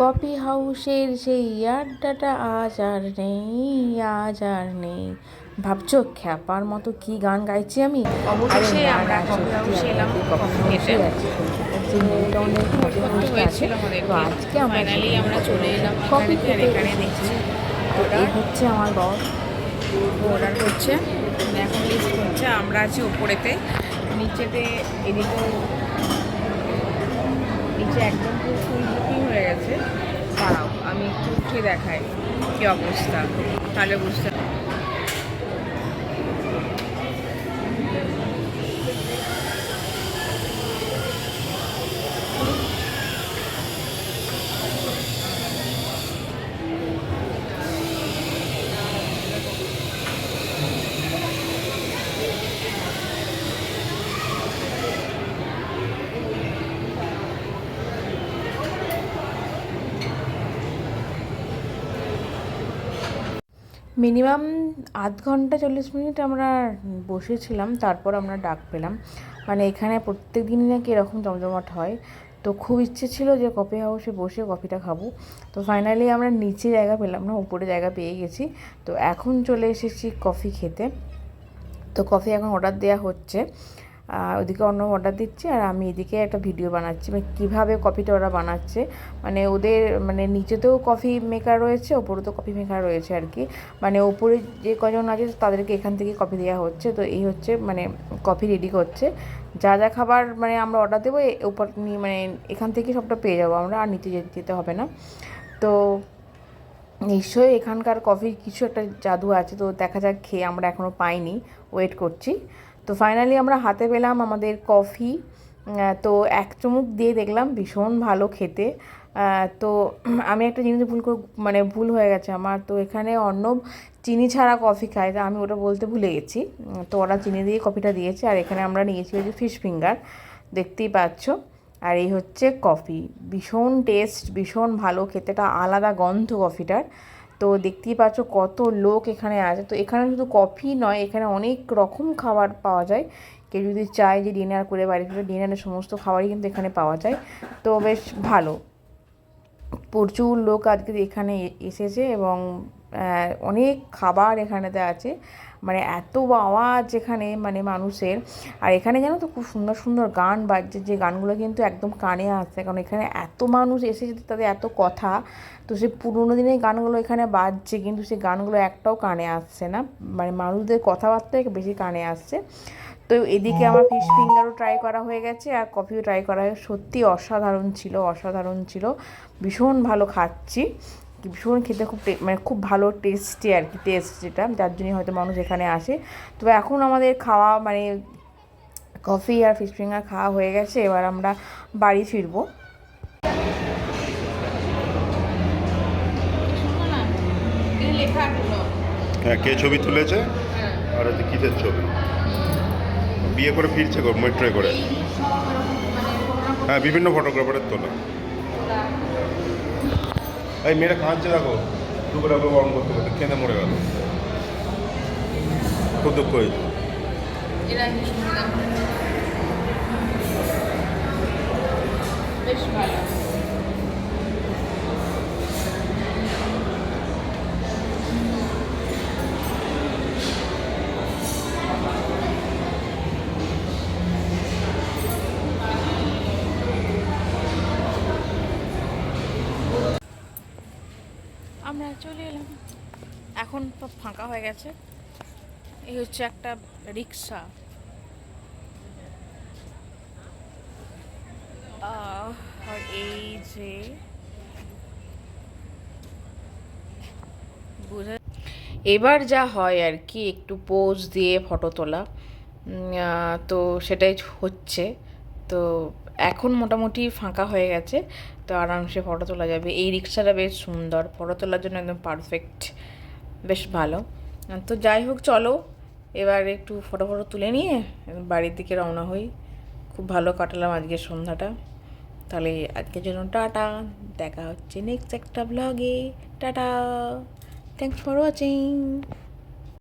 Coffee হাউসের সেই আড্ডাটা আজ আর নেই, আজ আর নেই। ভাবছো খ্যাপার মতো কি গান গাইছি আমি? অবশেষে আমরা কফি হাউসে এলাম কফি খেতে। হয়েছিল তো আমাদেরকে, আজকে আমরা ফাইনালি আমরা চলে এলাম কফি এখানেতে। আর খেতে এখানে এসেছি। দেখছি তো এই হচ্ছে আমার বস, অর্ডার করছে, এখন লিস্ট করছে। আমরা আছি ওপরেতে, নিচেতে এদিকে নিচে একদম পুরো ফুল বুকিং হয়ে গেছে। দাঁড়াও আমি একটু উঠে দেখাই কি অবস্থা, তাহলে বুঝতে। মিনিমাম আধ ঘন্টা 40 মিনিট আমরা বসেছিলাম, তারপর আমরা ডাক পেলাম। মানে এখানে প্রত্যেক দিনই নাকি এরকম জমজমাট হয়। তো খুব ইচ্ছে ছিল যে কফি হাউসে বসে কফিটা খাবো। তো ফাইনালি আমরা নিচে জায়গা পেলাম না, উপরে জায়গা পেয়ে গেছি। তো এখন চলে এসেছি কফি খেতে। তো কফি এখন অর্ডার দেওয়া হচ্ছে, ওদিকে অন্য অর্ডার দিচ্ছে আর আমি এদিকে একটা ভিডিও বানাচ্ছি, মানে কীভাবে কফিটা ওরা বানাচ্ছে। মানে ওদের মানে নিচেতেও কফি মেকার রয়েছে, ওপরে তো কফি মেকার রয়েছে আর কি। মানে ওপরে যে কজন আছে তাদেরকে এখান থেকে কফি দেওয়া হচ্ছে। তো এই হচ্ছে মানে কফি রেডি করছে। যা যা খাবার মানে আমরা অর্ডার দেবো উপর মানে এখান থেকে সবটা পেয়ে যাবো আমরা, আর নিচে যেতে হবে না। তো নিশ্চয়ই এখানকার কফির কিছু একটা জাদু আছে। তো দেখা যাক, খেয়ে আমরা এখনও পাইনি, ওয়েট করছি। তো ফাইনালি আমরা হাতে পেলাম আমাদের কফি। তো এক চুমুক দিয়ে দেখলাম ভীষণ ভালো খেতে। তো আমি একটা জিনিস মানে ভুল হয়ে গেছে আমার। তো এখানে অর্ণব চিনি ছাড়া কফি খায়, তো আমি ওটা বলতে ভুলে গেছি। তো ওরা চিনি দিয়ে কফিটা দিয়েছে, আর এখানে আমরা নিয়েছি ওই যে ফিশ ফিঙ্গার, দেখতেই পাচ্ছ। আর এই হচ্ছে কফি, ভীষণ টেস্ট, ভীষণ ভালো খেতে, একটা আলাদা গন্ধ কফিটার। তো দেখতেই পাচ্ছ কত লোক এখানে আছে। তো এখানে শুধু কফি নয়, এখানে অনেক রকম খাবার পাওয়া যায়। কেউ যদি চায় যে ডিনার করে বাড়ি ফিরে, ডিনারের সমস্ত খাবারই কিন্তু এখানে পাওয়া যায়। তো বেশ ভালো, প্রচুর লোক আজকে এখানে এসেছে এবং অনেক খাবার এখানেতে আছে। মানে এত আওয়াজ এখানে মানে মানুষের। আর এখানে জানো তো খুব সুন্দর সুন্দর গান বাজছে, যে গানগুলো কিন্তু একদম কানে আসছে, কারণ এখানে এত মানুষ এসেছে, তাদের এত কথা। তো সেই পুরোনো দিনের গানগুলো এখানে বাজছে, কিন্তু সেই গানগুলো একটাও কানে আসছে না, মানে মানুষদের কথাবার্তা বেশি কানে আসছে। তো এদিকে আমার ফিশ ফিঙ্গারও ট্রাই করা হয়ে গেছে, আর কফিও ট্রাই করা হয়ে, সত্যি অসাধারণ ছিল, অসাধারণ ছিল। ভীষণ ভালো খাচ্ছি, ভীষণ খেতে খুব মানে খুব ভালো টেস্টি আর কি, টেস্ট যেটা, যার জন্যই হয়তো মানুষ এখানে আসে। তো এখন আমাদের খাওয়া মানে কফি আর ফিশ ফিঙ্গার খাওয়া হয়ে গেছে, এবার আমরা বাড়ি ফিরবো। হ্যাঁ, কে ছবি তুলেছে? আর হচ্ছে কিসের ছবি? বিয়ে করে ফিরছে গো মেট্রোয় করে। হ্যাঁ, বিভিন্ন ফটোগ্রাফারের তোলা। এই মেয়েরা কাঁদছে, দেখো দুপুরে বরণ করতে করতে কেঁদে মরে গেল, খুব দুঃখ হয়েছে। বেশ ভালো। আমরা চলে এলাম, এখন তো ফাঁকা হয়ে গেছে। এই হচ্ছে একটা রিক্সা। আর এই যে বোঝা, এবার যা হয় আর কি, একটু পোজ দিয়ে ফটো তোলা। তো সেটাই হচ্ছে। তো এখন মোটামুটি ফাঁকা হয়ে গেছে, তো আরামসে ফটো তোলা যাবে। এই রিক্সাটা বেশ সুন্দর, ফটো তোলার জন্য একদম পারফেক্ট, বেশ ভালো। তো যাই হোক, চলো এবার একটু ফটো ফটো তুলে নিয়ে বাড়ির দিকে রওনা হই। খুব ভালো কাটালাম আজকের সন্ধ্যাটা। তাহলে আজকের জন্য টাটা, দেখা হচ্ছে নেক্সট একটা ব্লগে। Tata, thanks for watching.